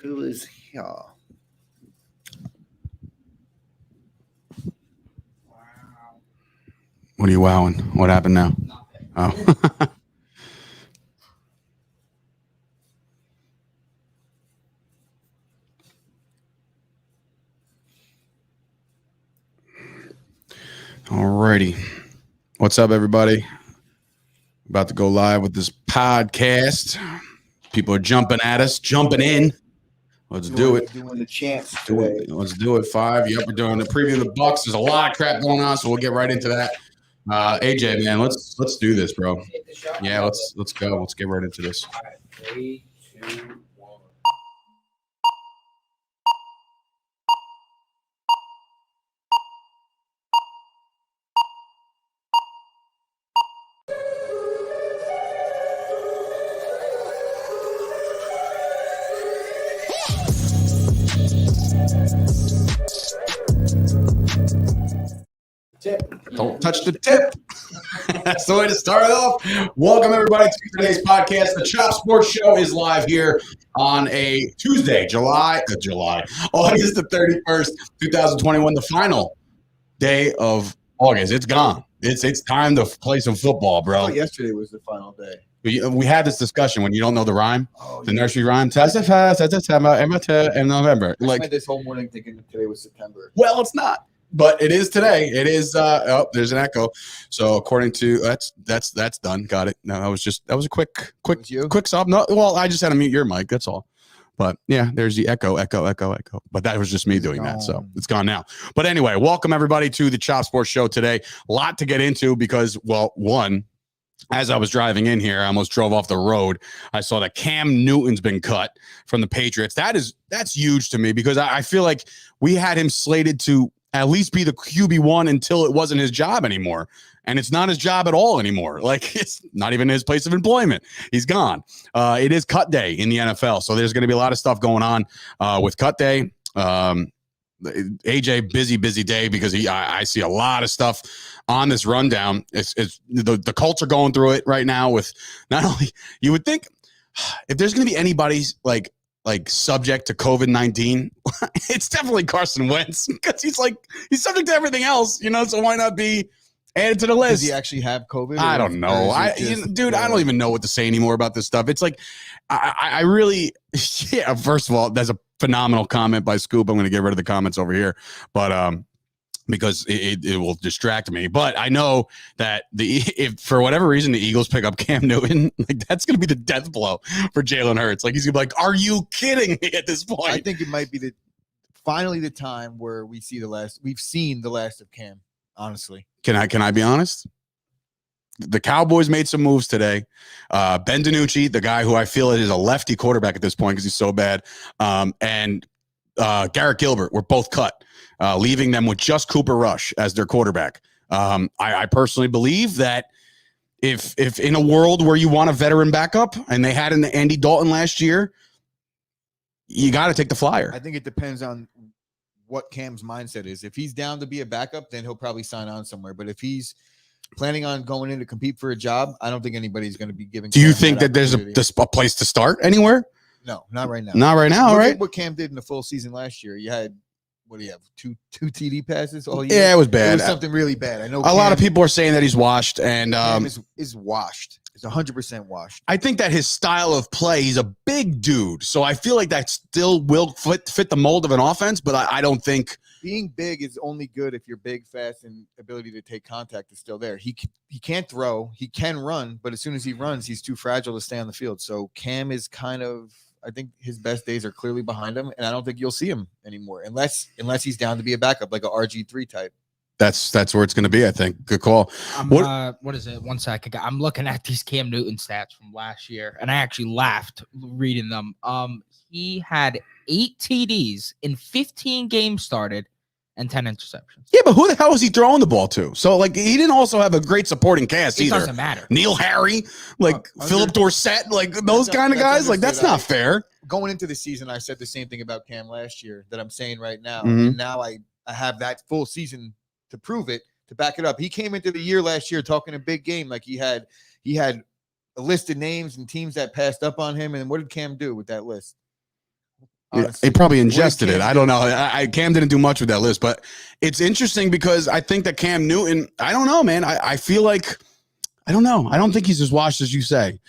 Who is here? What are you wowing? What happened now? Oh. Alrighty. What's up, everybody? About to go live with this podcast. People are jumping at us, jumping in. Let's do it. Doing the chants today. Let's do it. 5. Yep, we're doing the preview of the Bucks. There's a lot of crap going on, so we'll get right into that. AJ, man, let's do this, bro. Yeah, let's go. Let's get right into this. All right, 3, 2, 1. Tip. Don't touch the tip. That's the way to start it off. Welcome, everybody, to today's podcast. The Chop Sports Show is live here on a Tuesday, August the 31st, 2021, the final day of August. It's gone. It's time to play some football, bro. Yesterday was the final day. We had this discussion when you don't know the rhyme, the nursery rhyme. In November. I spent this whole morning thinking that today was September. Well, it's not. But it is today. It is. There's an echo. So according to that's done. Got it. No, that was a quick stop. No, well, I just had to mute your mic. That's all. But yeah, there's the echo. But that was just me doing that. So it's gone now. But anyway, welcome everybody to the Chop Sports Show today. A lot to get into because, well, one, as I was driving in here, I almost drove off the road. I saw that Cam Newton's been cut from the Patriots. That's huge to me because I feel like we had him slated to at least be the QB1 until it wasn't his job anymore. And it's not his job at all anymore. Like, it's not even his place of employment. He's gone. It is cut day in the NFL. So there's going to be a lot of stuff going on with cut day. AJ, busy day because I see a lot of stuff on this rundown. It's the culture going through it right now with not only, you would think if there's going to be anybody's like subject to COVID-19, it's definitely Carson Wentz because he's subject to everything else, so why not be added to the list? Does he actually have COVID? I don't know. I don't even know what to say anymore about this stuff. It's like, I really, yeah, first of all, that's a phenomenal comment by Scoop. I'm going to get rid of the comments over here, but, because it will distract me. But I know that if for whatever reason the Eagles pick up Cam Newton, like that's going to be the death blow for Jalen Hurts. Like he's going to be like, "Are you kidding me?" At this point, I think it might be finally the time where we've seen the last of Cam. Honestly, can I be honest? The Cowboys made some moves today. Ben DiNucci, the guy who I feel is a lefty quarterback at this point because he's so bad, and Garrett Gilbert were both cut. Leaving them with just Cooper Rush as their quarterback. I personally believe that if in a world where you want a veteran backup and they had an Andy Dalton last year, you got to take the flyer. I think it depends on what Cam's mindset is. If he's down to be a backup, then he'll probably sign on somewhere. But if he's planning on going in to compete for a job, I don't think anybody's going to be giving. Do you think that there's a place to start anywhere? No, not right now. Not right now. All right. What Cam did in the full season last year, you had. What do you have? Two TD passes all year? Yeah, it was bad. It was something really bad. I know a lot of people are saying that he's washed, and Cam is washed. It's 100% washed. I think that his style of play, he's a big dude, so I feel like that still will fit the mold of an offense. But I don't think being big is only good if you're big, fast, and ability to take contact is still there. He can't throw, he can run, but as soon as he runs, he's too fragile to stay on the field. So Cam is kind of. I think his best days are clearly behind him, and I don't think you'll see him anymore unless he's down to be a backup, like a RG3 type. That's where it's going to be, I think. Good call. What is it? 1 second. I'm looking at these Cam Newton stats from last year, and I actually laughed reading them. He had 8 TDs in 15 games started and 10 interceptions. Yeah, but who the hell was he throwing the ball to? So, like, he didn't also have a great supporting cast either. It doesn't matter. Neil Harry, Philip Dorsett, like those kind of guys. Like, that's not fair. Going into the season, I said the same thing about Cam last year that I'm saying right now. Mm-hmm. And now I have that full season to prove it, to back it up. He came into the year last year talking a big game. Like, he had a list of names and teams that passed up on him. And what did Cam do with that list? Honestly. He probably ingested Cam it. I don't know. Cam didn't do much with that list, but it's interesting because I think that Cam Newton, I don't know, man. I feel like, I don't know. I don't think he's as washed as you say.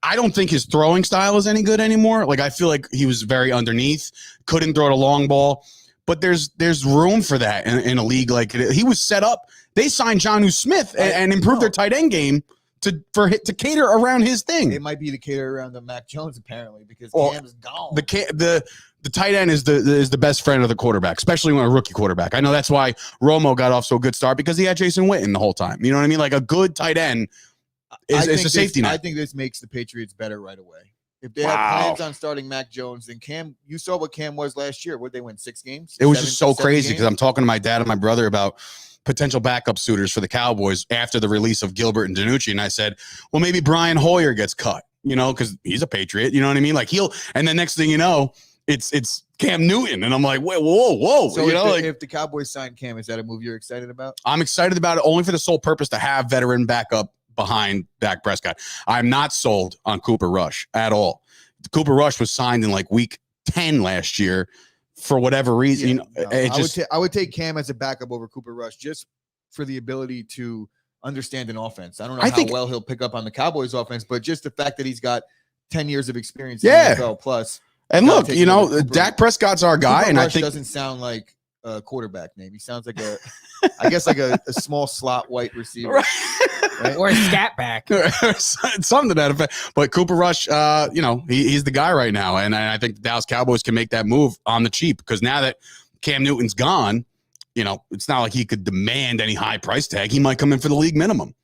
I don't think his throwing style is any good anymore. Like, I feel like he was very underneath, couldn't throw the long ball, but there's room for that in a league like it. He was set up. They signed Jonnu Smith and improved their tight end game to cater around his thing. It might be to cater around the Mac Jones apparently because Cam is gone. The tight end is the best friend of the quarterback, especially when a rookie quarterback. I know that's why Romo got off so good start because he had Jason Witten the whole time. You know what I mean? Like a good tight end is a safety net. I think this makes the Patriots better right away. If they have plans on starting Mac Jones, then Cam, you saw what Cam was last year. Would they win 6 games? It was just so crazy because I'm talking to my dad and my brother about potential backup suitors for the Cowboys after the release of Gilbert and DiNucci. And I said, well, maybe Brian Hoyer gets cut, because he's a Patriot. You know what I mean? Like and the next thing you know, it's Cam Newton. And I'm like, whoa. So if the Cowboys sign Cam, is that a move you're excited about? I'm excited about it only for the sole purpose to have veteran backup behind Dak Prescott. I'm not sold on Cooper Rush at all. Cooper Rush was signed in like week 10 last year for whatever reason. I would take Cam as a backup over Cooper Rush just for the ability to understand an offense. I don't know how well he'll pick up on the Cowboys offense, but just the fact that he's got 10 years of experience in the NFL plus. And look, Dak Prescott's our guy, Cooper and Rush I think doesn't sound like a quarterback name. He sounds like I guess like a small slot white receiver. Right? Or a scat back. Something to that effect. But Cooper Rush, he's the guy right now. And I think the Dallas Cowboys can make that move on the cheap because now that Cam Newton's gone, it's not like he could demand any high price tag. He might come in for the league minimum.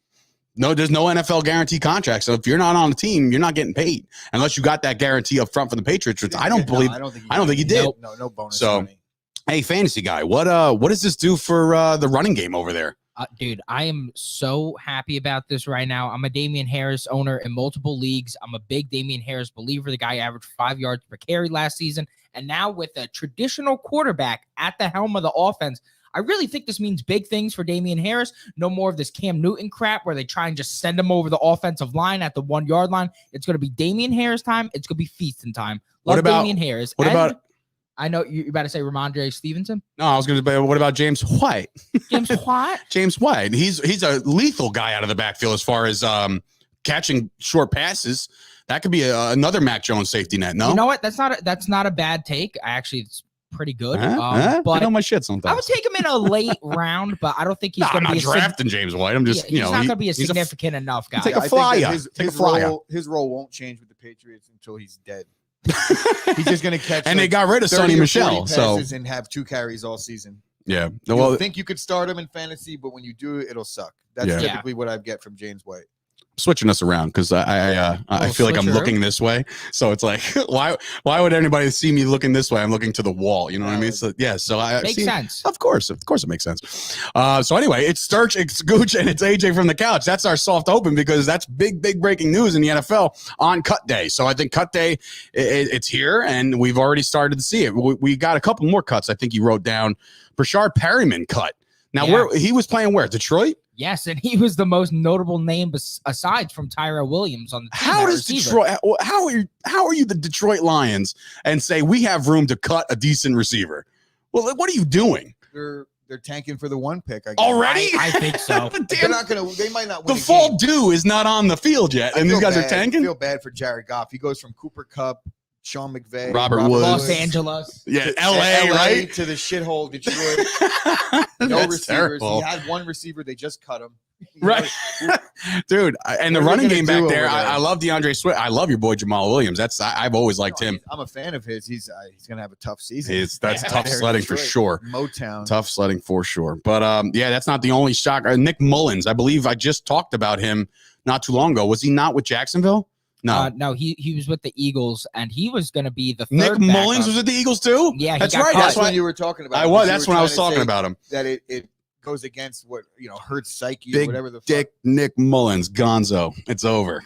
No, there's no NFL guarantee contract. So if you're not on the team, you're not getting paid unless you got that guarantee up front from the Patriots. Which I don't think he did. No bonus. So, money. Hey, fantasy guy, what does this do for the running game over there? Dude, I am so happy about this right now. I'm a Damian Harris owner in multiple leagues. I'm a big Damian Harris believer. The guy averaged 5 yards per carry last season. And now with a traditional quarterback at the helm of the offense, I really think this means big things for Damian Harris. No more of this Cam Newton crap where they try and just send him over the offensive line at the 1 yard line. It's going to be Damian Harris time. It's going to be feasting time. Damian Harris. I know you're about to say Ramondre Stevenson. No, I was going to say, what about James White? James White? James White. He's a lethal guy out of the backfield as far as catching short passes. That could be another Mac Jones safety net. No, you know what? That's not a bad take. It's pretty good. But I know my shit sometimes. I would take him in a late round, but I don't think he's going to be drafting James White. I'm just, he's not going to be a significant enough guy. Take a flyer. His role won't change with the Patriots until he's dead. He's just going to catch. And they got rid of Sonny Michel, and have 2 carries all season. Yeah. You think you could start him in fantasy, but when you do, it'll suck. That's typically what I get from James White. Switching us around because I feel like I'm looking this way, so it's like why would anybody see me looking this way? I'm looking to the wall, you know what I mean? So makes sense. Of course it makes sense. So anyway, it's Sturch, it's Gooch, and it's AJ from the couch. That's our soft open because that's big breaking news in the NFL on cut day. So I think cut day it's here, and we've already started to see it. We got a couple more cuts. I think you wrote down Brashard Perryman cut. Now where he was playing where? Detroit? Yes, and he was the most notable name aside from Tyrell Williams on the team. How does Detroit? How are you the Detroit Lions and say we have room to cut a decent receiver? Well, what are you doing? They're tanking for the 1 pick. I guess. Already? I think so. They're not gonna. They might not win. The fall due is not on the field yet, and these guys are tanking. I feel bad for Jared Goff. He goes from Cooper Kupp, Sean McVay, Robert Woods, Los Angeles, LA, right to the shithole Detroit. No receivers. Terrible. He had 1 receiver. They just cut him. Right, dude. And the running game back there, I love DeAndre Swift. I love your boy Jamal Williams. I've always liked him. I'm a fan of his. He's gonna have a tough season. That's tough sledding for sure. Motown, tough sledding for sure. But that's not the only shock. Nick Mullins, I believe I just talked about him not too long ago. Was he not with Jacksonville? No, he was with the Eagles, and he was going to be the third Nick Mullins was with the Eagles too. Yeah, that's right. That's what you were talking about. That's when I was talking about him. That it goes against what Hurts psyche Big or whatever the dick Nick Mullins, Gonzo. It's over.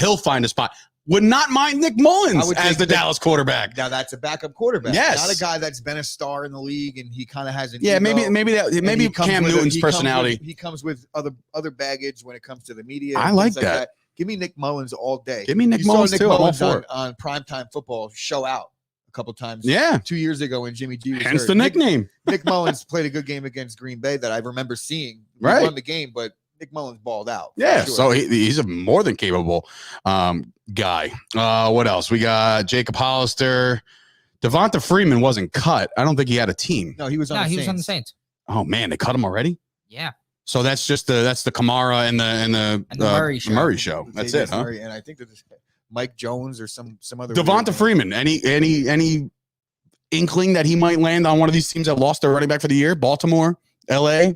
He'll find a spot. Would not mind Nick Mullins as the Dallas quarterback. Now that's a backup quarterback. Yes, not a guy that's been a star in the league and he kind of has an ego. Maybe Cam Newton's personality. He comes with other baggage when it comes to the media. I like that. Give me Nick Mullins all day. Give me Nick Mullins too. I'm all for it. On primetime football, show out. couple times. Yeah. 2 years ago when Jimmy G was Hence hurt. the nickname. Nick Mullins played a good game against Green Bay that I remember seeing. He Right. won the game, but Nick Mullins balled out. Yeah, Sure. so he's a more than capable guy. What else? We got Jacob Hollister. Devonta Freeman wasn't cut. I don't think he had a team. No, he was on the he Saints. was on the Saints. Oh man, they cut him already. Yeah. So that's just the Kamara and the Murray show. That's it, huh? Murray, and I think that Mike Jones or some other Devonta Freeman. Any inkling that he might land on one of these teams that lost their running back for the year? Baltimore, LA.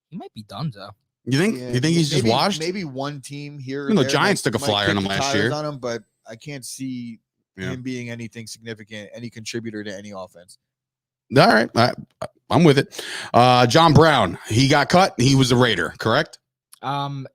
He might be done though. You think? Yeah, you think he's just washed? Maybe one team here. The Giants took a flyer on him last year. On him, but I can't see him being anything significant, any contributor to any offense. All right, I'm with it. John Brown, he got cut. He was a Raider, correct?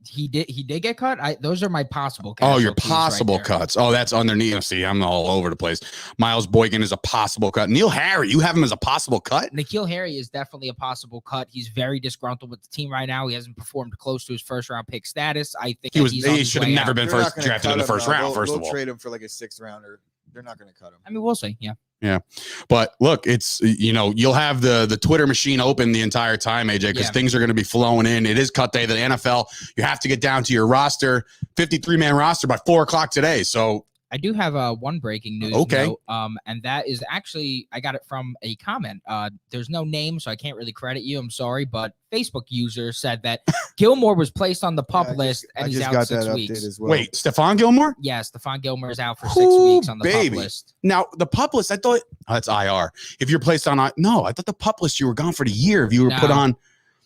He did get cut. Those are my possible. Oh, your casualties possible right there. cuts. Oh, that's underneath. See, I'm all over the place. Miles Boykin is a possible cut. Neil Harry, you have him as a possible cut? N'Keal Harry is definitely a possible cut. He's very disgruntled with the team right now. He hasn't performed close to his first round pick status. I think he should have never been They're first drafted in the first round. First of all, trade him for like a 6th rounder. They're not going to cut him. I mean, we'll see. Yeah. Yeah. But look, it's, you'll have the Twitter machine open the entire time, AJ, because things are going to be flowing in. It is cut day. The NFL, you have to get down to your roster, 53-man roster by 4:00 today. So I do have one breaking news note, and that is actually, I got it from a comment. There's no name, so I can't really credit you. I'm sorry, but Facebook user said that Gilmore was placed on the pup list, and he's out 6 weeks. As well. Wait, Stephon Gilmore? Yeah, Stephon Gilmore is out for 6 weeks on the pup list. Now, the pup list, I thought, that's IR. If you're placed on, no, I thought the pup list, you were gone for the year. If you were put on,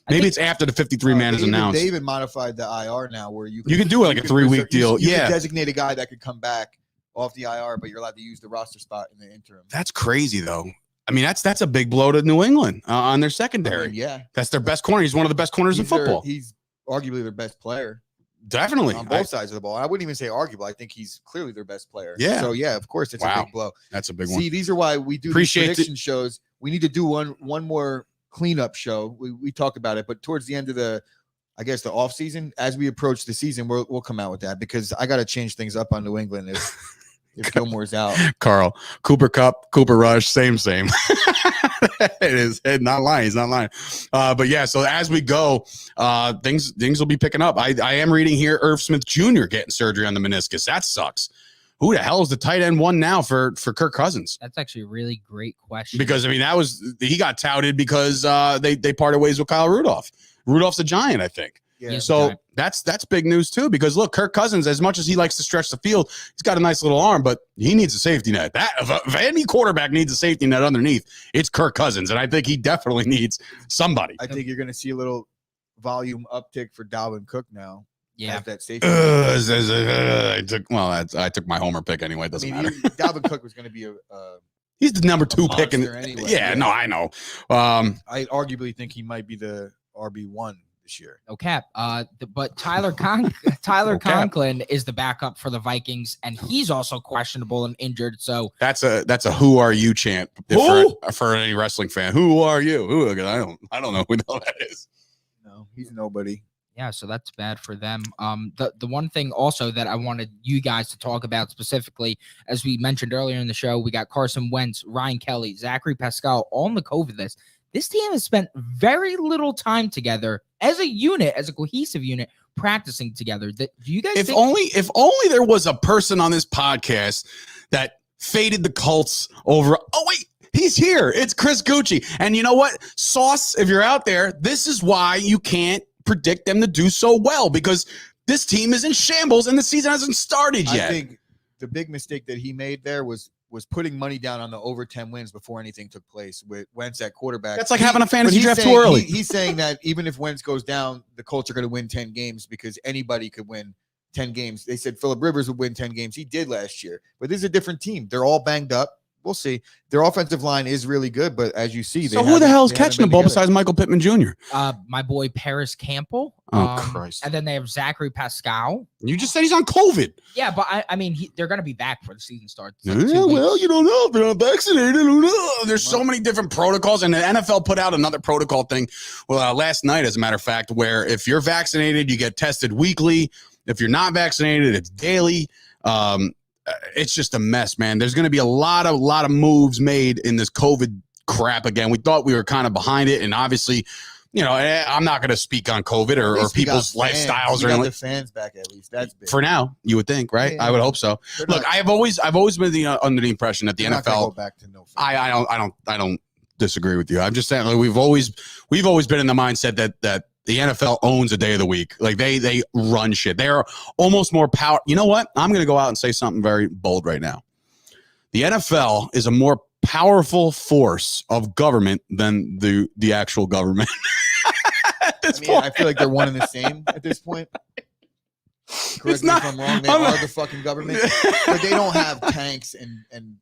maybe it's after the 53-man is announced. They even modified the IR now where you can do it like a 3-week deal. You can designate a guy that could come back off the IR, but you're allowed to use the roster spot in the interim. That's crazy, though. I mean, that's a big blow to New England on their secondary. I mean, yeah, that's their best corner. He's one of the best corners in football. He's arguably their best player. Definitely on both sides of the ball. I wouldn't even say arguable. I think he's clearly their best player. Yeah. So yeah, of course, it's a big blow. That's a big one. See, these are why we do these prediction shows. We need to do one more cleanup show. We talk about it, but towards the end of the off season, as we approach the season, we'll come out with that because I got to change things up on New England if Gilmore's out. Carl, Cooper Kupp, Cooper Rush, same. It is not lying. He's not lying. But yeah, so as we go, things will be picking up. I am reading here Irv Smith Jr. getting surgery on the meniscus. That sucks. Who the hell is the tight end one now for Kirk Cousins? That's actually a really great question. Because I mean, he got touted because they parted ways with Kyle Rudolph. Rudolph's a Giant, I think. Yeah. So that's big news too, because look, Kirk Cousins, as much as he likes to stretch the field, he's got a nice little arm, but he needs a safety net. If any quarterback needs a safety net underneath, it's Kirk Cousins, and I think he definitely needs somebody. I think you're going to see a little volume uptick for Dalvin Cook now. Yeah, that safety. I took my homer pick anyway. It doesn't matter. Dalvin Cook was going to be he's the number 2 pick. Anyway. Yeah, no, I know. I arguably think he might be the RB1 this year. No cap. But Tyler Conklin is the backup for the Vikings, and he's also questionable and injured. So that's a who are you chant for any wrestling fan. Who are you? I don't know who the hell that is. No, he's nobody. Yeah, so that's bad for them. The one thing also that I wanted you guys to talk about specifically, as we mentioned earlier in the show, we got Carson Wentz, Ryan Kelly, Zachary Pascal all on the COVID list. This team has spent very little time together as a unit, as a cohesive unit, practicing together. Do you guys if only there was a person on this podcast that faded the Colts over. Oh, wait, he's here. It's Chris Gucci. And you know what? Sauce, if you're out there, this is why you can't predict them to do so well, because this team is in shambles and the season hasn't started yet. I think the big mistake that he made there was putting money down on the over 10 wins before anything took place with Wentz at quarterback. That's like having a fantasy draft too early. He's saying that even if Wentz goes down, the Colts are going to win 10 games because anybody could win 10 games. They said Phillip Rivers would win 10 games. He did last year, but this is a different team. They're all banged up. We'll see. Their offensive line is really good, but as you see, so who the hell is catching the ball besides Michael Pittman Jr.? My boy Paris Campbell. Oh, Christ. And then they have Zachary Pascal. You just said he's on COVID. Yeah, but I mean, they're going to be back for the season starts. Like well, you don't know. They're not vaccinated. There's so many different protocols, and the NFL put out another protocol thing last night, as a matter of fact, where if you're vaccinated, you get tested weekly. If you're not vaccinated, it's daily. it's just a mess, man. There's going to be a lot of moves made in this COVID crap again. We thought we were kind of behind it, and obviously, you know, I'm not going to speak on COVID or people's lifestyles or the fans back at least. That's big. For now. You would think, right? Yeah, I would hope so. Look, I've always been under the impression that the NFL. Go back to no fans. I don't disagree with you. I'm just saying, like, we've always been in the mindset that the NFL owns a day of the week. Like they run shit. They're almost more power. You know what? I'm going to go out and say something very bold right now. The NFL is a more powerful force of government than the actual government. At this point. I feel like they're one and the same at this point. Correct me if I'm wrong. They are the fucking government, but they don't have tanks and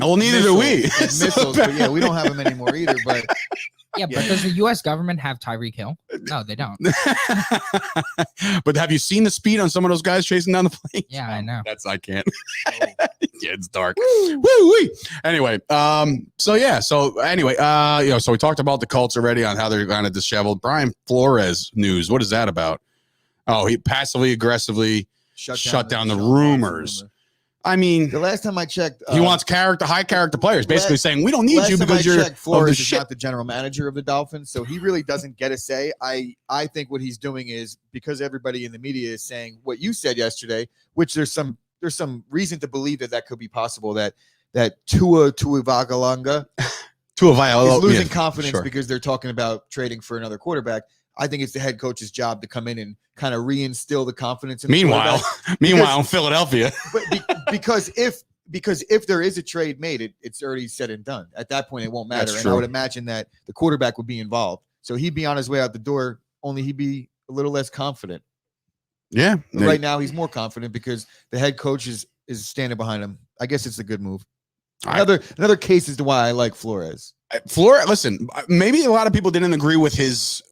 well, neither do we. Missiles, but yeah, we don't have them anymore either. But but does the U.S. government have Tyreek Hill? No, they don't. But have you seen the speed on some of those guys chasing down the plane? Yeah, I know. I can't. Yeah, it's dark. Woo-wee. Anyway, so we talked about the Colts already on how they're kind of disheveled. Brian Flores news. What is that about? Oh, he passively aggressively shut down the rumors. I mean, the last time I checked, he wants high character players, basically saying we don't need you because you're Flores is not the general manager of the Dolphins, so he really doesn't get a say. I think what he's doing is, because everybody in the media is saying what you said yesterday, which there's some reason to believe that could be possible, that Tua Tagovailoa is losing confidence because they're talking about trading for another quarterback. I think it's the head coach's job to come in and kind of reinstill the confidence. Meanwhile, in Philadelphia, because if there is a trade made, it's already said and done. At that point, it won't matter. That's and true. I would imagine that the quarterback would be involved, so he'd be on his way out the door. Only he'd be a little less confident. Yeah, but right now he's more confident because the head coach is standing behind him. I guess it's a good move. Another case as to why I like Flores. Listen, maybe a lot of people didn't agree with his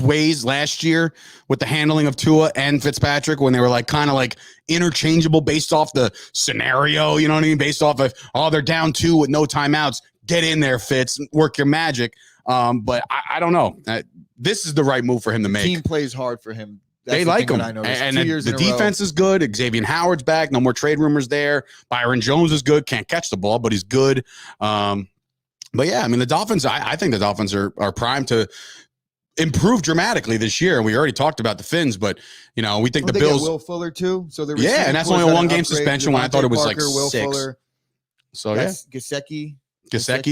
ways last year with the handling of Tua and Fitzpatrick when they were like kind of like interchangeable based off the scenario, you know what I mean? Based off of, they're down 2 with no timeouts. Get in there, Fitz, work your magic. But I don't know. This is the right move for him to make. The team plays hard for him. They like him. And the defense is good. Xavier Howard's back. No more trade rumors there. Byron Jones is good. Can't catch the ball, but he's good. But yeah, I mean, the Dolphins, I think the Dolphins are primed to improve dramatically this year. We already talked about the Fins, but you know, we think the Bills. Will Fuller too. So and that's only a 1-game suspension when I thought it was like Will 6. Fuller. So yeah, Gesicki.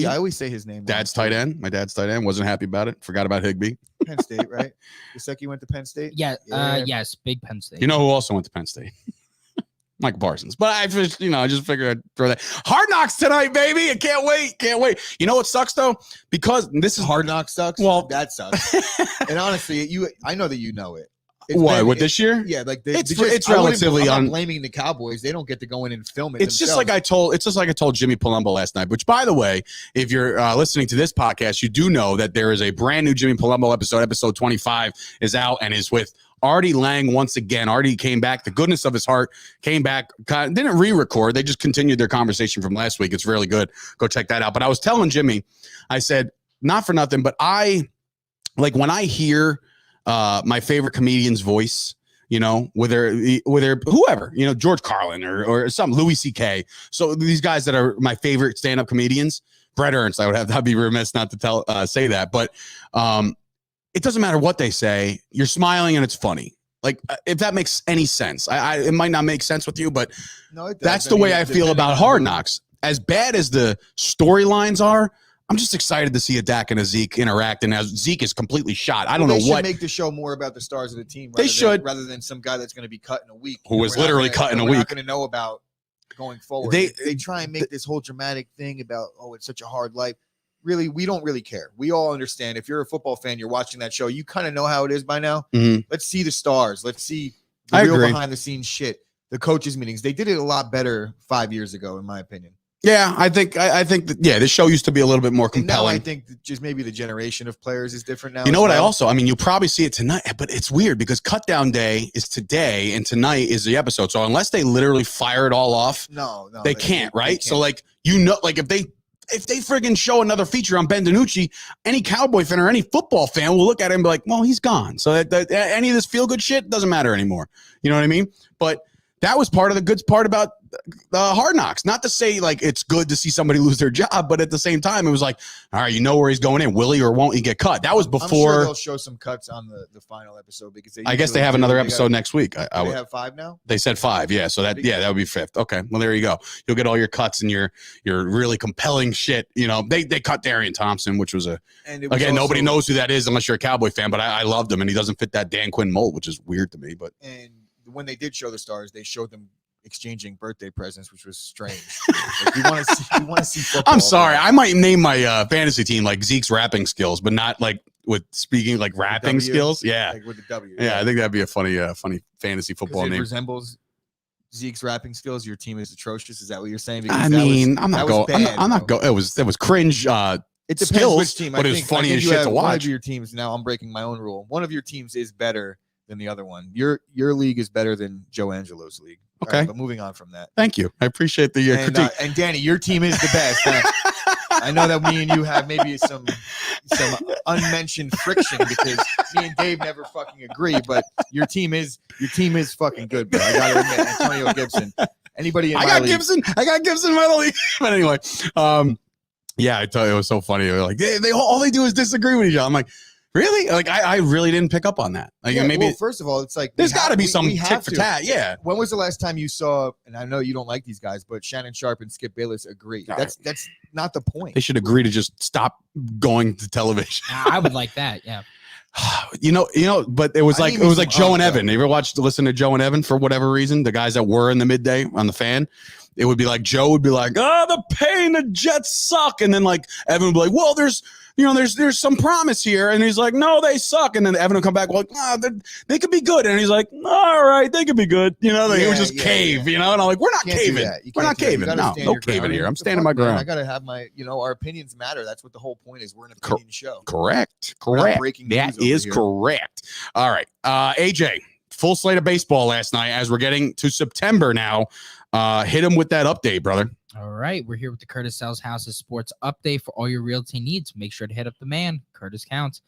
I always say his name. Dad's tight end. My dad's tight end. Wasn't happy about it. Forgot about Higbee. Penn State, right? Gesicki went to Penn State. Yeah. Yes, big Penn State. You know who also went to Penn State? Mike Parsons. But I just figured I'd throw that. Hard Knocks tonight, baby. I can't wait. You know what sucks though? Because this is Hard Knocks sucks. Well, that sucks. And honestly, I know that you know it. With this year? Yeah, like it's relatively I'm not blaming the Cowboys. They don't get to go in and film it. It's just like I told Jimmy Palumbo last night. Which, by the way, if you're listening to this podcast, you do know that there is a brand new Jimmy Palumbo episode. Episode 25 is out and is with Artie Lang once again. Artie came back. The goodness of his heart came back. Didn't re-record. They just continued their conversation from last week. It's really good. Go check that out. But I was telling Jimmy, I said, not for nothing, but when I hear my favorite comedian's voice, you know, whether whoever, you know, George Carlin or some Louis C.K. So these guys that are my favorite stand-up comedians, Brett Ernst, I'd be remiss not to say that, but it doesn't matter what they say. You're smiling and it's funny. Like, if that makes any sense, it might not make sense with you, but that's the way I feel about Hard Knocks. As bad as the storylines are, I'm just excited to see a Dak and a Zeke interact, and as Zeke is completely shot. I don't know what. They should make the show more about the stars of the team. Rather than some guy that's going to be cut in a week. Who was literally cut in a week. We're not going to know about going forward. They try and make this whole dramatic thing about, it's such a hard life. Really, we don't really care. We all understand. If you're a football fan, you're watching that show, you kind of know how it is by now. Mm-hmm. Let's see the stars. Let's see the real behind-the-scenes shit. The coaches' meetings. They did it a lot better 5 years ago, in my opinion. Yeah, I think that, this show used to be a little bit more compelling. And now I think that just maybe the generation of players is different now. You know what? You'll probably see it tonight, but it's weird because cut down day is today and tonight is the episode. So unless they literally fire it all off, no, they can't, right? They can't. So if they friggin' show another feature on Ben DiNucci, any Cowboy fan or any football fan will look at him and be like, well, he's gone. So that any of this feel good shit doesn't matter anymore. You know what I mean? But that was part of the good part about the Hard Knocks. Not to say like it's good to see somebody lose their job, but at the same time, it was like, all right, you know where he's going in. Will he or won't he get cut? That was before. I'm sure they'll show some cuts on the final episode because I guess they have another episode next week. They have 5 now. They said 5, yeah. So that would be 5th. Okay, well there you go. You'll get all your cuts and your really compelling shit. You know, they cut Darian Thompson, which was nobody knows who that is unless you're a Cowboy fan. But I loved him, and he doesn't fit that Dan Quinn mold, which is weird to me. But when they did show the stars, they showed them exchanging birthday presents, which was strange. Like, you want to see football. I'm sorry, I might name my fantasy team like Zeke's rapping skills, but not like with speaking like rapping skills. Yeah, like with the W. Yeah, I think that'd be a funny fantasy football name. Resembles Zeke's rapping skills. Your team is atrocious. Is that what you're saying? Because I'm not going. It was cringe. It depends skills, which team. But it was funny as shit to watch. One of your teams. Now I'm breaking my own rule. One of your teams is better than the other one. Your league is better than Joe Angelo's league. Okay, right, but moving on from that. Thank you. I appreciate the critique. And Danny, your team is the best. I know that me and you have maybe some unmentioned friction because me and Dave never fucking agree. But your team is fucking good, bro. I gotta admit, Antonio Gibson. Anybody in my league? I got Gibson in my league. But anyway, yeah, I tell you, it was so funny. Like they all they do is disagree with each other. I'm like, really? Like I really didn't pick up on that. Like maybe first of all, it's like there's got to be some tick for tat. Yeah. When was the last time you saw? And I know you don't like these guys, but Shannon Sharp and Skip Bayless agree. That's not the point. They should agree to just stop going to television. I would like that. Yeah. You know, but it was like Joe and Evan. You ever listen to Joe and Evan for whatever reason? The guys that were in the midday on the Fan. It would be like Joe would be like, the pain, the Jets suck, and then like Evan would be like, well, there's some promise here, and he's like, no, they suck, and then Evan would come back like, they could be good, and he's like, all right, they could be good, you know. He would just cave, you know, and I'm like, we're not caving, we're not caving, no caving here. I'm standing my ground. I gotta have my, our opinions matter. That's what the whole point is. We're an opinion show. Correct. That is correct. All right, AJ, full slate of baseball last night. As we're getting to September now. Hit him with that update, brother. All right. We're here with the Curtis Sells Houses sports update for all your realty needs. Make sure to hit up the man, Curtis Counts.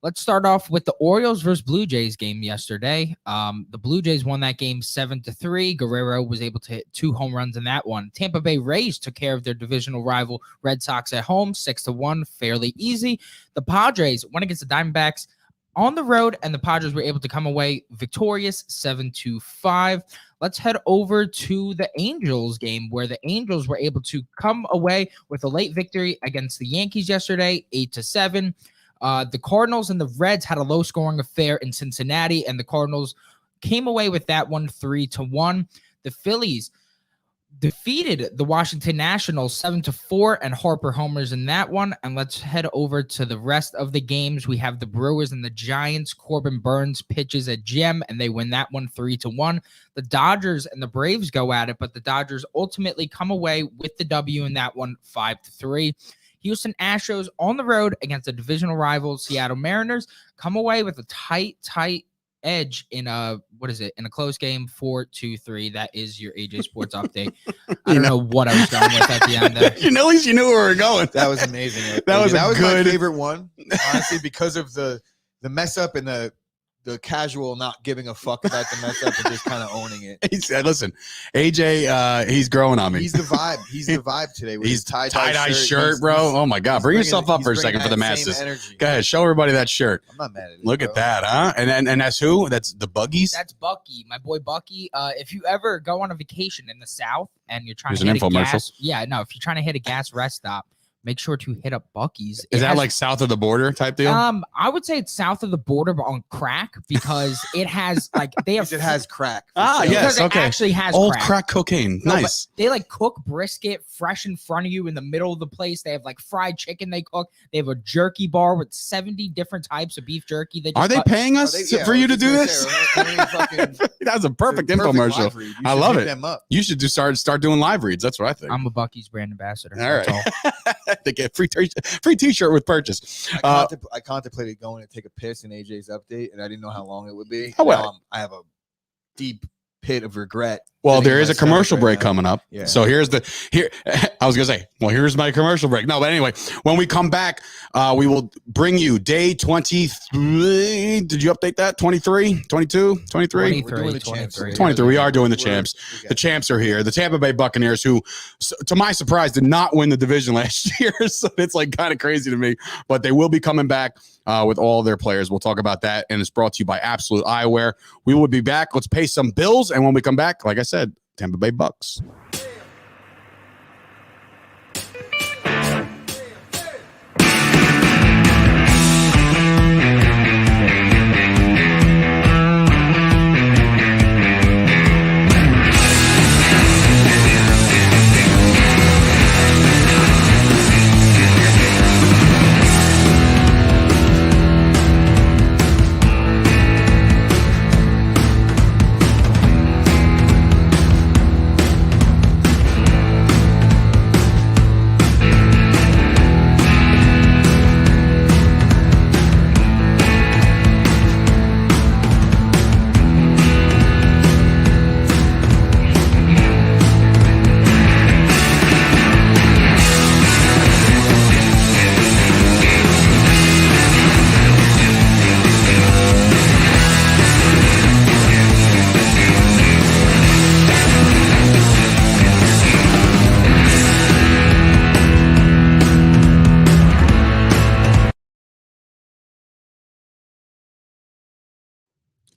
Let's start off with the Orioles versus Blue Jays game yesterday. The Blue Jays won that game 7-3. Guerrero was able to hit 2 home runs in that one. Tampa Bay Rays took care of their divisional rival Red Sox at home, 6-1, fairly easy. The Padres went against the Diamondbacks on the road, and the Padres were able to come away victorious 7-5. Let's head over to the Angels game, where the Angels were able to come away with a late victory against the Yankees yesterday, 8-7. The Cardinals and the Reds had a low-scoring affair in Cincinnati, and the Cardinals came away with that one 3-1. The Phillies defeated the Washington Nationals 7-4, and Harper homers in that one. And let's head over to the rest of the games. We have the Brewers and the Giants. Corbin Burns pitches a gem, and they win that one 3-1. The Dodgers and the Braves go at it, but the Dodgers ultimately come away with the W in that one 5-3. Houston Astros on the road against the divisional rival Seattle Mariners come away with a tight edge in a close game 4-3. That is your AJ Sports update. I don't know what I was going with at the end there. At least you knew where we were going. That was amazing. that was my favorite one, honestly, because of the mess up and the casual not giving a fuck about the mess up and just kind of owning it. He said, listen, AJ, he's growing on me. He's the vibe. He's the vibe today. With he's tie-dye shirt, bro. Oh my God. Bring yourself up for a second for the masses. Go ahead. Show everybody that shirt. I'm not mad at it. Look at that, huh? And that's who? That's the Buggies? That's Bucky, my boy Bucky. If you ever go on a vacation in the South and you're trying to hit a gas, if you're trying to hit a gas rest stop, make sure to hit up Bucky's. Is that like south of the border type deal? I would say it's south of the border, but on crack, because it has it has crack. Yes, because it actually has old crack cocaine. No, nice. They cook brisket fresh in front of you in the middle of the place. They have fried chicken they cook. They have a jerky bar with 70 different types of beef jerky. Are they paying us for you to do this? That's a perfect infomercial. I love it. You should start doing live reads. That's what I think. I'm a Bucky's brand ambassador. All right. They get free t-shirt with purchase. I contemplated going to take a piss in AJ's update, and I didn't know how long it would be. Oh, well. I have a deep pit of regret Well, there is a commercial break coming up. Yeah. So here. I was gonna say, well, here's my commercial break. No, but anyway, when we come back, we will bring you day 23. Did you update that? 23, 22, 23? 23. We are doing the champs. The champs are here. The Tampa Bay Buccaneers, who, to my surprise, did not win the division last year. So it's like kind of crazy to me, but they will be coming back with all their players. We'll talk about that. And it's brought to you by Absolute Eyewear. We will be back. Let's pay some bills. And when we come back, like I said, Tampa Bay Bucks.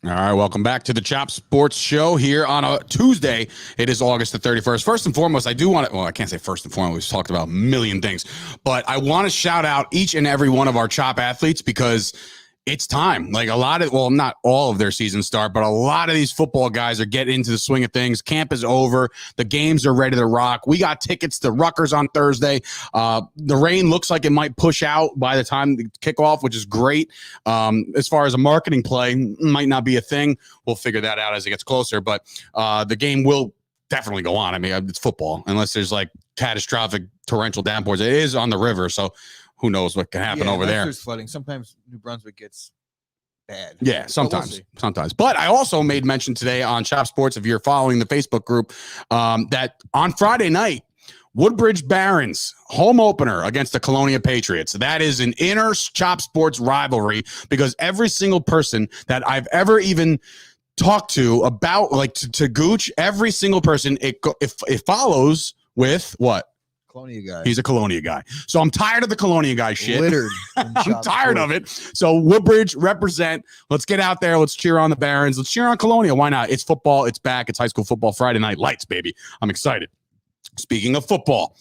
All right, welcome back to the Chop Sports Show here on a Tuesday. It is August the 31st. First and foremost, I do want to, well, I can't say first and foremost. We've talked about a million things, but I want to shout out each and every one of our Chop athletes because it's time. Like a lot of, well, not all of their season start, but a lot of these football guys are getting into the swing of things. Camp is over. The games are ready to rock. We got tickets to Rutgers on Thursday. The rain looks like it might push out by the time the kickoff, which is great. As far as a marketing play, might not be a thing. We'll figure that out as it gets closer, but the game will definitely go on. I mean, it's football, unless there's like catastrophic torrential downpours. It is on the river, so who knows what can happen over there. There's flooding. Sometimes New Brunswick gets bad. Yeah, sometimes. But I also made mention today on Chop Sports, if you're following the Facebook group, that on Friday night, Woodbridge Barons home opener against the Colonia Patriots. That is an inner Chop Sports rivalry because every single person that I've ever even talked to about, like to Gooch, every single person, it follows with what? Colonia guy. He's a Colonia guy. So I'm tired of the Colonia guy shit. Littered. I'm tired of it. So Woodbridge, represent. Let's get out there. Let's cheer on the Barons. Let's cheer on Colonia. Why not? It's football. It's back. It's high school football. Friday night lights, baby. I'm excited. Speaking of football,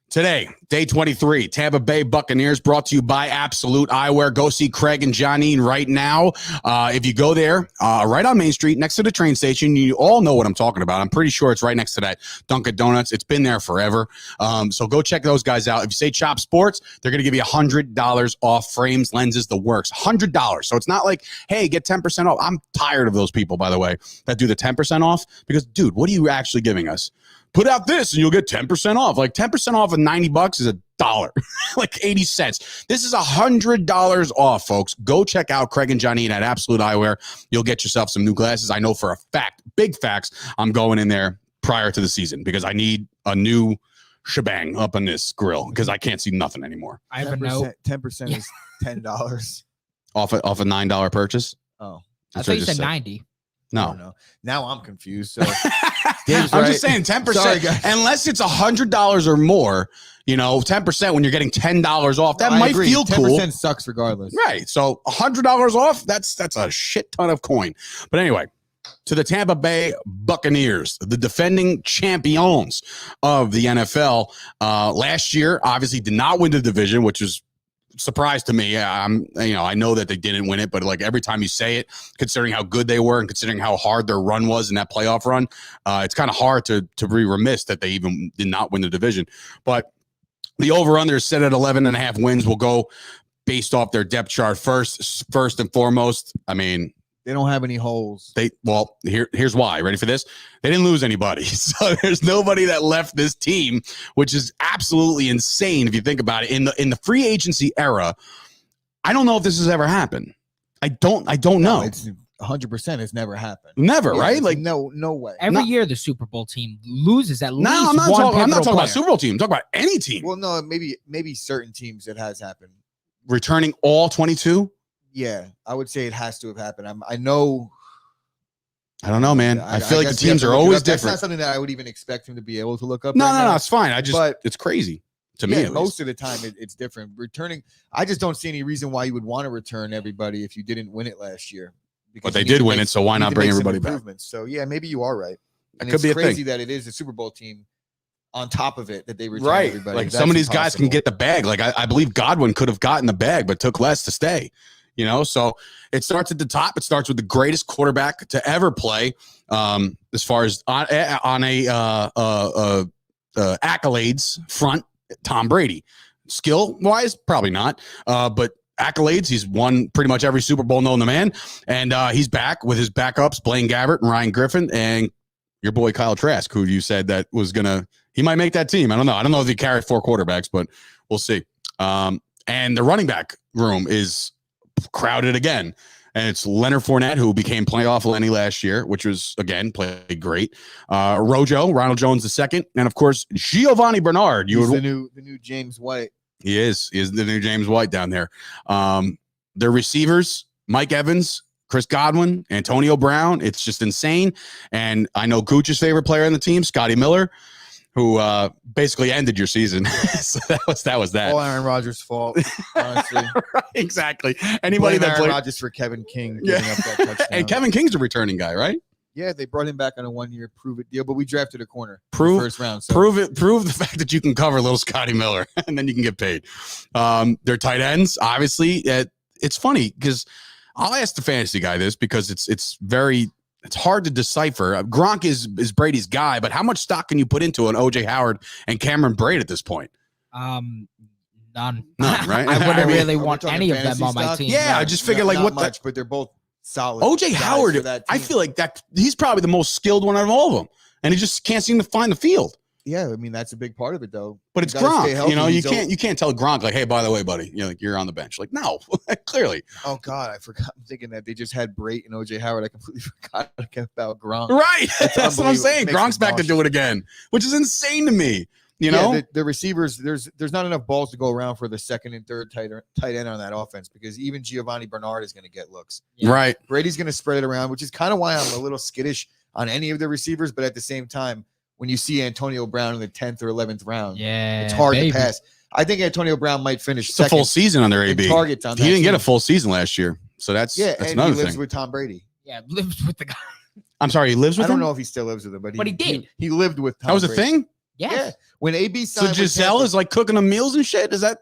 today, day 23, Tampa Bay Buccaneers, brought to you by Absolute Eyewear. Go see Craig and Johnine right now. If you go there, right on Main Street, next to the train station, you all know what I'm talking about. I'm pretty sure it's right next to that Dunkin' Donuts. It's been there forever. So go check those guys out. If you say Chop Sports, they're going to give you $100 off frames, lenses, the works. $100. So it's not like, hey, get 10% off. I'm tired of those people, by the way, that do the 10% off because, dude, what are you actually giving us? Put out this and you'll get 10% off. Like 10% off of $90 is $1, like 80 cents. This is $100 off, folks. Go check out Craig and Johnine at Absolute Eyewear. You'll get yourself some new glasses. I know for a fact, big facts, I'm going in there prior to the season because I need a new shebang up on this grill because I can't see nothing anymore. I have a note. 10% is $10. Off a $9 purchase? Oh. I thought you said 90. No. Now I'm confused. So I'm just saying 10%. Sorry, unless it's $100 or more, 10% when you're getting $10 off, that might feel cool. 10% sucks regardless. Right. So $100 off, that's a shit ton of coin. But anyway, to the Tampa Bay Buccaneers, the defending champions of the NFL. Last year, obviously did not win the division, which is surprise to me. I know that they didn't win it, but like every time you say it, considering how good they were and considering how hard their run was in that playoff run, it's kind of hard to be remiss that they even did not win the division. But the over-under is set at 11.5 wins. Will go based off their depth chart first and foremost. I mean, they don't have any holes. Here's why. Ready for this? They didn't lose anybody. So there's nobody that left this team, which is absolutely insane if you think about it. In the free agency era, I don't know if this has ever happened. I don't know. 100% has never happened. Never, Yeah, right? it's Like no way. Every year the Super Bowl team loses at least no, I'm not one talking pivotal about player. Super Bowl team. I'm talking about any team. Well, no, maybe certain teams it has happened. Returning all 22. Yeah, I would say it has to have happened. I know. I don't know, man. I feel like the guess we have teams to are look it always up. That's different. not something that I would even expect him to be able to look up. No, right no, now. no, it's fine. But it's crazy to me. yeah, At most least. of the time it's different. Returning, I just don't see any reason why you would want to return everybody if you didn't win it last year. But they did win it, so why not bring everybody back? So yeah, maybe you are right. And That could be a crazy thing. that it is a Super Bowl team on top of it that they return Right. everybody. Like That's some of these guys can impossible. get the bag. Like I believe Godwin could have gotten the bag, but took less to stay. You know, so it starts at the top. It starts with the greatest quarterback to ever play, as far as on a accolades front, Tom Brady. Skill wise, probably not, but accolades, he's won pretty much every Super Bowl known to man, and he's back with his backups, Blaine Gabbert and Ryan Griffin, and your boy Kyle Trask, who you said that was he might make that team. I don't know if he carried 4 quarterbacks, but we'll see. And the running back room is crowded again, and it's Leonard Fournette, who became playoff Lenny last year, which was again played great. Rojo, Ronald Jones II, and of course Giovanni Bernard. He's the new James White. He is the new James White down there. Their receivers, Mike Evans, Chris Godwin, Antonio Brown. It's just insane. And I know Gooch's favorite player on the team, Scotty Miller, who basically ended your season. So that was that. All Aaron Rodgers' fault, honestly. Right, exactly. Anybody that Aaron played Rodgers for Kevin King giving up that touchdown. And Kevin King's a returning guy, right? Yeah, they brought him back on a 1-year prove-it deal, but we drafted a corner in the Prove first round. So. Prove the fact that you can cover little Scotty Miller, and then you can get paid. Their tight ends, obviously. It's funny because I'll ask the fantasy guy this because it's hard to decipher. Gronk is Brady's guy, but how much stock can you put into an OJ Howard and Cameron Braid at this point? None, right? I wouldn't really Are we want talking any of them fantasy on my stock? team. Yeah, I just figured Not like what much, but they're both solid. OJ guys Howard, for that I team. feel like that he's probably the most skilled one out of all of them, and he just can't seem to find the field. Yeah, I mean that's a big part of it, though. But it's You gotta stay Gronk. healthy. You know, He's you can't tell Gronk like, hey, by the way, buddy, you're on the bench. Like, no, clearly. Oh God, I forgot. I'm thinking that they just had Brait and OJ Howard. I completely forgot about Gronk. Right. That's what I'm saying. It makes Gronk's me back to do it again, which is insane to me. You know, the receivers. There's not enough balls to go around for the second and third tight end on that offense because even Giovanni Bernard is going to get looks. Yeah. Right. Brady's going to spread it around, which is kind of why I'm a little skittish on any of the receivers. But at the same time, when you see Antonio Brown in the 10th or 11th round, Yeah, it's hard baby. to pass. I think Antonio Brown might finish It's a full second season under in AB. targets on He that didn't get a team. full season last year, so that's Yeah, that's and another he lives thing. with Tom Brady. Yeah, lives with the guy. I'm sorry, he lives with I don't him. know if he still lives with him, but But he did. He lived with Tom That was a Brady. thing. Yes, Yeah. When AB So signed with Giselle Tampa, is like cooking them meals and shit. Is that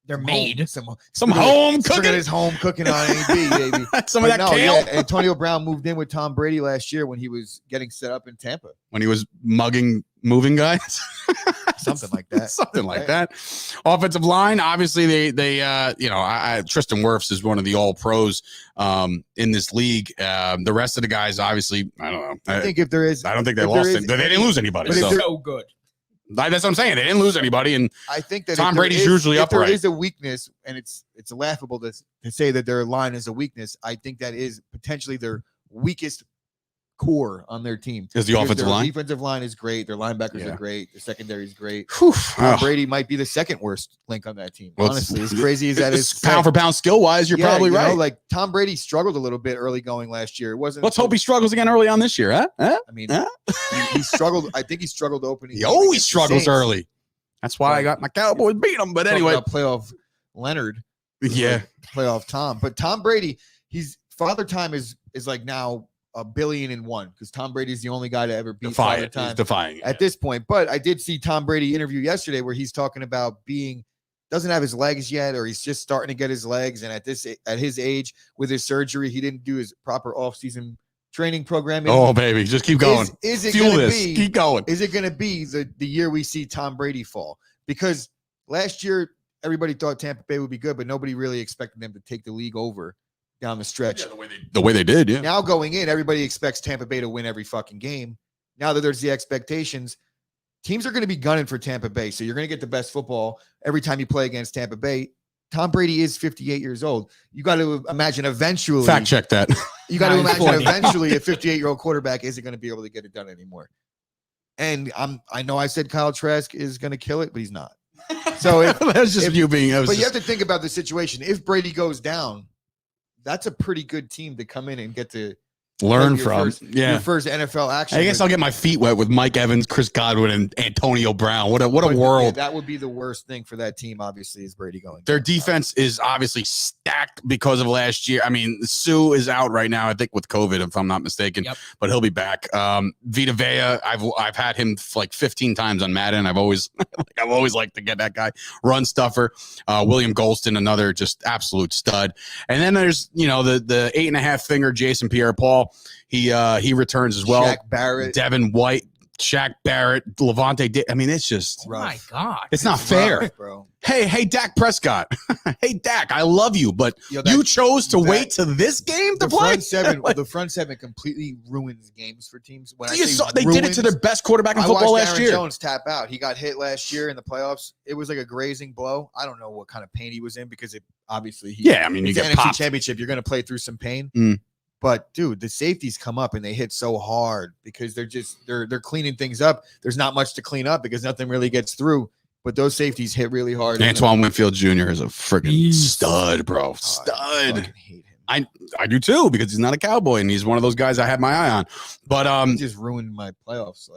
they're home- made. some home Look at cooking? his home cooking on AB, baby. Some of But that kale Yeah, Antonio Brown moved in with Tom Brady last year when he was getting set up in Tampa. when he was mugging moving guys. Something like that. Something like that. Offensive line, obviously they Tristan Wirfs is one of the all pros in this league. The rest of the guys, obviously, I don't know. I think if there is, I don't think they if lost there it. is- They didn't lose anybody. but if So there- So good. that's what I'm saying. They didn't lose anybody, and I think that Tom if there Brady's is- usually if upright. there is a weakness, and it's laughable to say that their line is a weakness. I think that is potentially their weakest core on their team. Is the Because offensive their line? defensive line is great. Their linebackers Yeah. are great. The secondary is great. Whew. Tom Oh. Brady might be the second worst link on that team. Well, Honestly, as crazy as that is, to pound say. for pound skill wise, you're Yeah, probably you know, right. like Tom Brady struggled a little bit early going last year. It wasn't. Let's hope he struggles again early on this year, huh? I mean, Huh? he struggled. I think he struggled opening. He game always against the struggles Saints. early. That's why I got my Cowboys beat them. But Talk anyway, about playoff Leonard. yeah. Playoff Tom. But Tom Brady, he's father time is like now $1 billion because Tom Brady is the only guy to ever beat Defy father it. He's time defying it. at this point. But I did see Tom Brady interview yesterday where he's talking about doesn't have his legs yet, or he's just starting to get his legs. And at his age with his surgery, he didn't do his proper offseason training program. Oh, baby. Just keep going. Is it Fuel going to this. be? Keep going. Is it going to be the year we see Tom Brady fall? Because last year everybody thought Tampa Bay would be good, but nobody really expected them to take the league over down the stretch. Yeah, the way they did, yeah. Now going in, everybody expects Tampa Bay to win every fucking game. Now that there's the expectations, teams are going to be gunning for Tampa Bay. So you're going to get the best football every time you play against Tampa Bay. Tom Brady is 58 years old. You got to imagine eventually. Fact check that. You got to Nice. imagine eventually a 58-year-old quarterback isn't going to be able to get it done anymore. And I know I said Kyle Trask is going to kill it, but he's not. So that's just you being. But you have to think about the situation. If Brady goes down, that's a pretty good team to come in and get to learn from. Your first NFL action. I guess I'll get my feet wet with Mike Evans, Chris Godwin, and Antonio Brown. What a world. Yeah, that would be the worst thing for that team, obviously, is Brady going. Their defense is obviously stacked because of last year. I mean, Sue is out right now, I think, with COVID, if I'm not mistaken, but he'll be back. Vita Vea, I've had him like 15 times on Madden. I've always liked to get that guy. Run stuffer. William Golston, another just absolute stud. And then there's, the 8.5 finger Jason Pierre-Paul. He returns as well. Shaq Barrett, Devin White, Shaq Barrett, Levante. I mean, it's just oh my God. It's not fair, rough, bro. Hey, Dak Prescott. Hey, Dak, I love you, but you chose to wait to this game to play. The front seven completely ruins games for teams. When They did it to their best quarterback in football last year. Aaron Jones tap out. He got hit last year in the playoffs. It was like a grazing blow. I don't know what kind of pain he was in because obviously you get NFC popped. Championship. You're going to play through some pain. But dude, the safeties come up and they hit so hard because they're cleaning things up. There's not much to clean up because nothing really gets through. But those safeties hit really hard. Antoine Winfield Jr. is a freaking stud, bro. Stud. I hate him. I do too because he's not a Cowboy and he's one of those guys I had my eye on. But he just ruined my playoffs.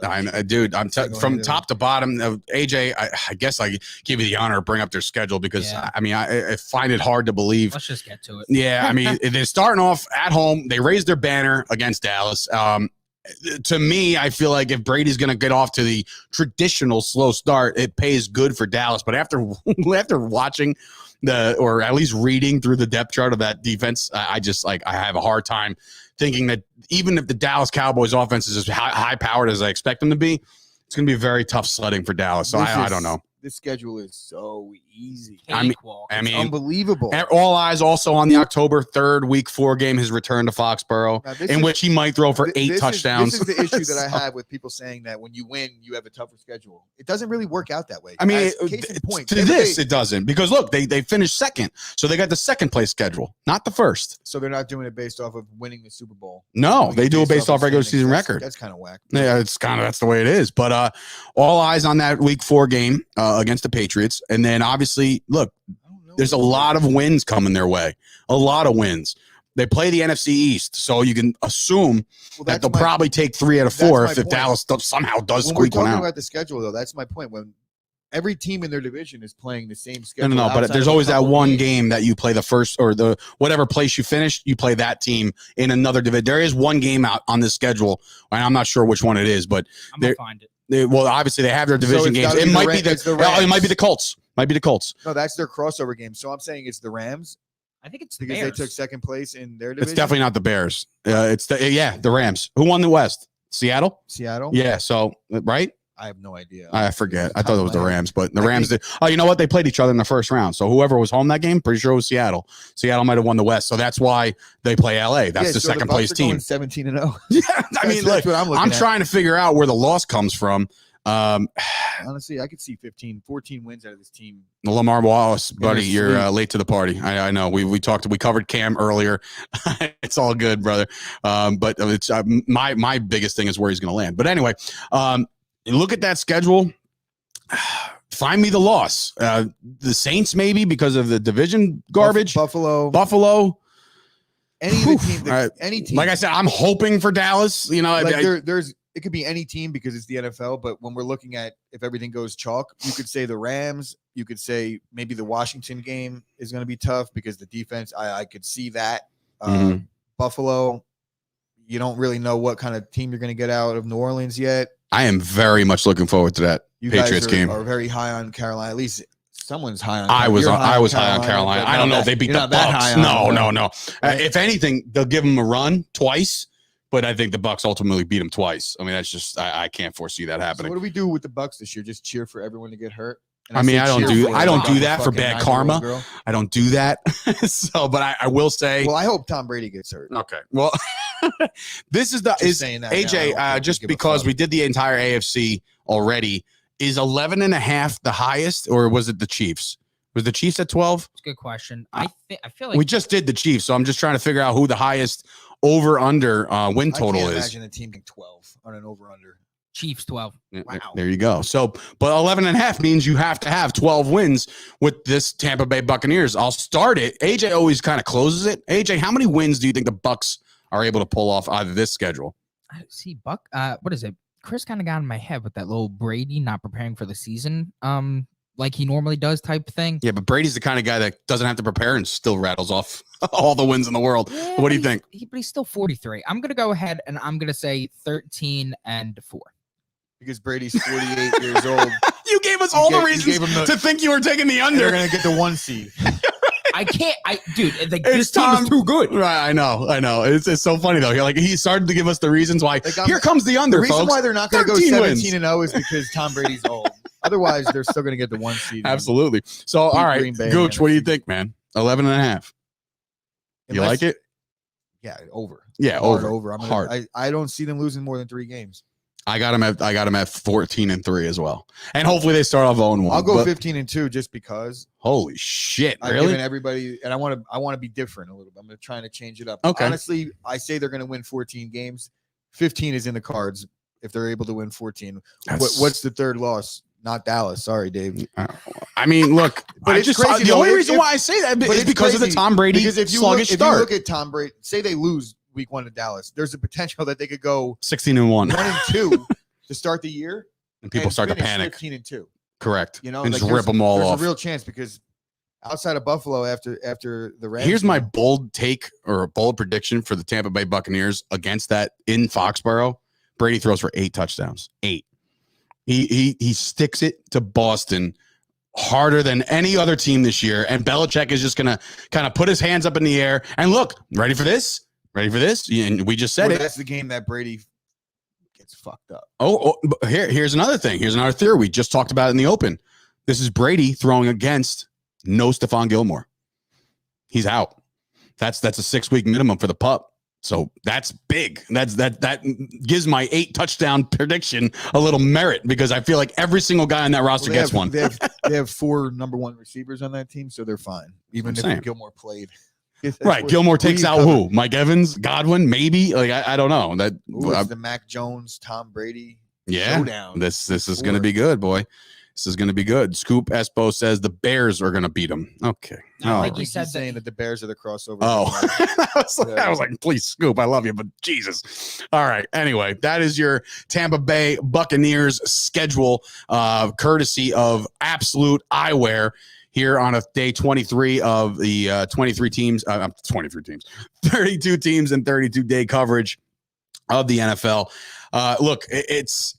Dude, I'm from top to bottom. AJ, I guess I give you the honor to bring up their schedule because I find it hard to believe. Let's just get to it. Yeah, I mean they're starting off at home. They raised their banner against Dallas. To me, I feel like if Brady's going to get off to the traditional slow start, it pays good for Dallas. But after watching or at least reading through the depth chart of that defense, I have a hard time thinking that even if the Dallas Cowboys offense is as high powered as I expect them to be, it's going to be very tough sledding for Dallas. So I don't know. This schedule is so easy. I mean, unbelievable. All eyes also on the October 3rd Week 4 game, his return to Foxborough, in which he might throw for 8 touchdowns. This is the issue that I have with people saying that when you win, you have a tougher schedule. It doesn't really work out that way. I mean, it doesn't because look, they finished second, so they got the second place schedule, not the first. So they're not doing it based off of winning the Super Bowl. No, they do it based off regular season record. That's kind of whack. Yeah, that's the way it is. But all eyes on that Week 4 game against the Patriots, and then obviously, look, there's a lot of wins coming their way. A lot of wins. They play the NFC East, so you can assume that they'll probably take 3 out of 4 if Dallas somehow does squeak one out. We're talking about the schedule, though. That's my point. When every team in their division is playing the same schedule. No, but there's always that one game that you play the first or the whatever place you finish, you play that team in another division. There is one game out on the schedule, and I'm not sure which one it is, but I'm gonna find it. Well, obviously they have their division games. It might be the Colts. Might be the Colts. No, that's their crossover game. So I'm saying it's the Rams. I think it's the because Bears. they took second place in their division. It's definitely not the Bears. It's the Rams. Who won the West? Seattle. Yeah. So right. I have no idea. I forget. I thought it was the Rams, but the Rams did. Oh, you know what? They played each other in the first round. So whoever was home that game, pretty sure it was Seattle. Seattle might have won the West. So that's why they play LA. That's the second place team. 17-0. Yeah. I mean, look, I'm trying to figure out where the loss comes from. Honestly, I could see 14 wins out of this team. Lamar Wallace, buddy, you're late to the party. I know. We covered Cam earlier. It's all good, brother. But it's my biggest thing is where he's going to land. But anyway, look at that schedule. Find me the loss. The Saints maybe because of the division garbage. Buffalo. Any team. Like I said, I'm hoping for Dallas. It could be any team because it's the NFL, but when we're looking at if everything goes chalk, you could say the Rams, you could say maybe the Washington game is going to be tough because the defense, I could see that. Buffalo, you don't really know what kind of team you're going to get out of New Orleans yet. I am very much looking forward to that Patriots game. Are very high on Carolina. At least someone's high on. I was high on Carolina. I don't know if they beat the Bucs. No. If anything, they'll give them a run twice. But I think the Bucs ultimately beat them twice. I mean, that's just I can't foresee that happening. So what do we do with the Bucs this year? Just cheer for everyone to get hurt? I don't do that for bad karma. I don't do that. But I will say. Well, I hope Tom Brady gets hurt. Okay. Well, this is AJ. Just because we did the entire AFC already, is 11.5 the highest, or was it the Chiefs? Was the Chiefs at 12? It's a good question. I feel like we just did the Chiefs, so I'm just trying to figure out who the highest over under win I total can't is. imagine a team getting 12 on an over under. Chiefs 12. Wow. There you go. So, but 11.5 means you have to have 12 wins with this Tampa Bay Buccaneers. I'll start it. AJ always kind of closes it. AJ, how many wins do you think the Bucs are able to pull off out of this schedule? I see Buck. What is it? Chris kind of got in my head with that little Brady not preparing for the season, like he normally does type thing. Yeah, but Brady's the kind of guy that doesn't have to prepare and still rattles off all the wins in the world. Yeah, what do you think? But he's still 43. I'm gonna go ahead and I'm gonna say 13-4. Because Brady's 48 years old. You gave us all the reasons to think you were taking the under. They're going to get the 1 seed. I can't. Dude, like, this team is too good. Right, I know. It's so funny, though. He started to give us the reasons why. Like, here comes the under, The reason folks. why they're not going to go 17-0 is because Tom Brady's old. Otherwise, they're still going to get the 1 seed. Absolutely. So, all right, Gooch, what do you think, man? 11.5. You like it? Yeah, over. Yeah, over. I don't see them losing more than 3 games. I got them at 14-3 as well, and hopefully they start off 0-1. I'll go 15-2 just because. Holy shit! I've really? given everybody, and I want to be different a little bit. I'm trying to change it up. Okay. Honestly, I say they're going to win 14 games. 15 is in the cards if they're able to win 14. What's the third loss? Not Dallas. Sorry, Dave. I mean, look, but it's just crazy. The only reason why I say that is because of the Tom Brady sluggish start. If you look at Tom Brady, say they lose week 1 to Dallas, there's a potential that they could go 16-1, 1-2 to start the year, and people start to panic. 15-2. Correct. You know, and like just rip them all off. There's a real chance because outside of Buffalo, after the Rams. Here's my bold take or a bold prediction for the Tampa Bay Buccaneers against that in Foxborough. Brady throws for 8 touchdowns. 8. He sticks it to Boston harder than any other team this year, and Belichick is just gonna kind of put his hands up in the air and look, ready for this? And we just said it. That's the game that Brady gets fucked up. Here's another thing. Here's another theory we just talked about in the open. This is Brady throwing against no Stephon Gilmore. He's out. That's a 6-week minimum for the pup. So that's big. That gives my 8 touchdown prediction a little merit because I feel like every single guy on that roster gets one. They have 4 number 1 receivers on that team, so they're fine. Even if Gilmore played. Right. Gilmore takes out who? Mike Evans, Godwin, maybe. Like I don't know. It's the Mac Jones, Tom Brady showdown. This is going to be good, boy. This is going to be good. Scoop Espo says the Bears are going to beat them. Okay. Like you said, saying that the Bears are the crossover. Oh, I was like, please, Scoop, I love you, but Jesus. All right. Anyway, that is your Tampa Bay Buccaneers schedule, courtesy of Absolute Eyewear here on a day 23 of the 23 teams, 32 teams and 32-day coverage of the NFL. Look, it's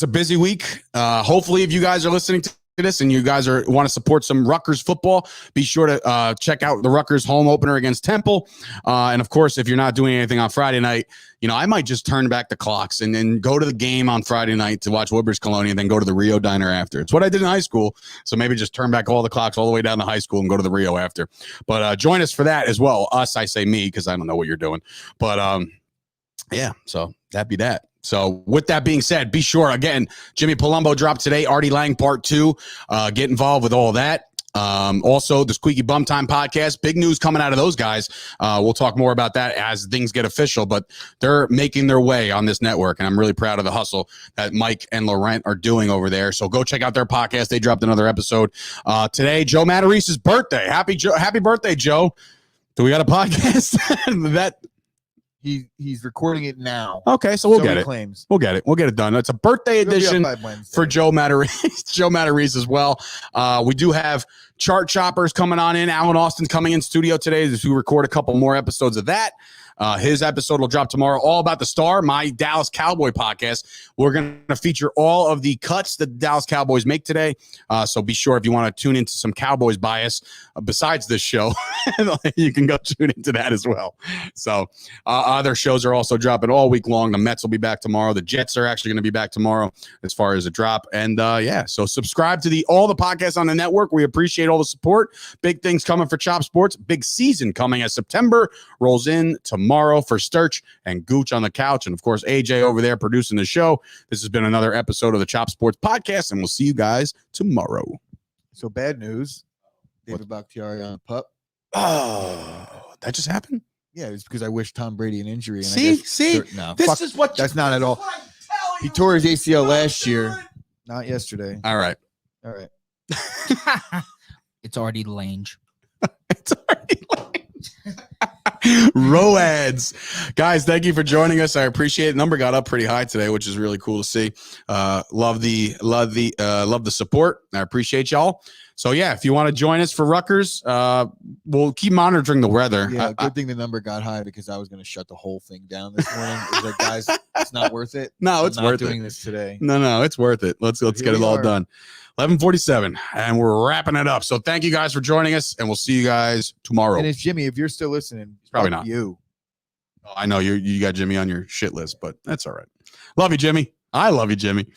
a busy week. Hopefully, if you guys are listening to this and you guys want to support some Rutgers football, be sure to check out the Rutgers home opener against Temple. And of course, if you're not doing anything on Friday night, I might just turn back the clocks and then go to the game on Friday night to watch Woodbridge Colonia and then go to the Rio Diner after. It's what I did in high school. So maybe just turn back all the clocks all the way down to high school and go to the Rio after. But join us for that as well. Us, I say me, because I don't know what you're doing. But yeah, so that'd be that. So with that being said, be sure, again, Jimmy Palumbo dropped today, Artie Lang part 2. Get involved with all that. Also, the Squeaky Bum Time podcast, big news coming out of those guys. We'll talk more about that as things get official, but they're making their way on this network, and I'm really proud of the hustle that Mike and Laurent are doing over there. So go check out their podcast. They dropped another episode today. Joe Matarese's birthday. Happy birthday, Joe. Do we got a podcast? He's recording it now. Okay, so we'll get it. Claims. We'll get it. We'll get it done. It's a birthday edition for Joe Matarese. Joe Matarese as well. We do have Chart Choppers coming on in. Alan Austin's coming in studio today to record a couple more episodes of that. His episode will drop tomorrow, all about the Star, my Dallas Cowboy podcast. We're going to feature all of the cuts that the Dallas Cowboys make today. So be sure if you want to tune into some Cowboys bias besides this show, you can go tune into that as well. So other shows are also dropping all week long. The Mets will be back tomorrow. The Jets are actually going to be back tomorrow as far as a drop. And yeah, so subscribe to all the podcasts on the network. We appreciate all the support. Big things coming for Chop Sports. Big season coming as September rolls in tomorrow for Sturch and Gooch on the couch. And of course, AJ over there producing the show. This has been another episode of the Chop Sports podcast, and we'll see you guys tomorrow. So bad news. David Bakhtiari on pup. Oh, that just happened? Yeah, it's because I wish Tom Brady an injury. And See, no, this is what that's not at all. He tore his ACL last year, not yesterday. All right. It's already Lange. It's already Roads. Guys, thank you for joining us. I appreciate it. Number got up pretty high today, which is really cool to see. Love the support. I appreciate y'all. So yeah, if you want to join us for Rutgers, we'll keep monitoring the weather. Yeah, good thing the number got high because I was going to shut the whole thing down this morning. It was like, guys, it's not worth it. No, it's I'm worth not doing it. this today. No, it's worth it. Let's get it all done. 11:47, and we're wrapping it up. So thank you guys for joining us, and we'll see you guys tomorrow. And it's Jimmy. If you're still listening, probably not you. Oh, I know you got Jimmy on your shit list, but that's all right. Love you, Jimmy. I love you, Jimmy.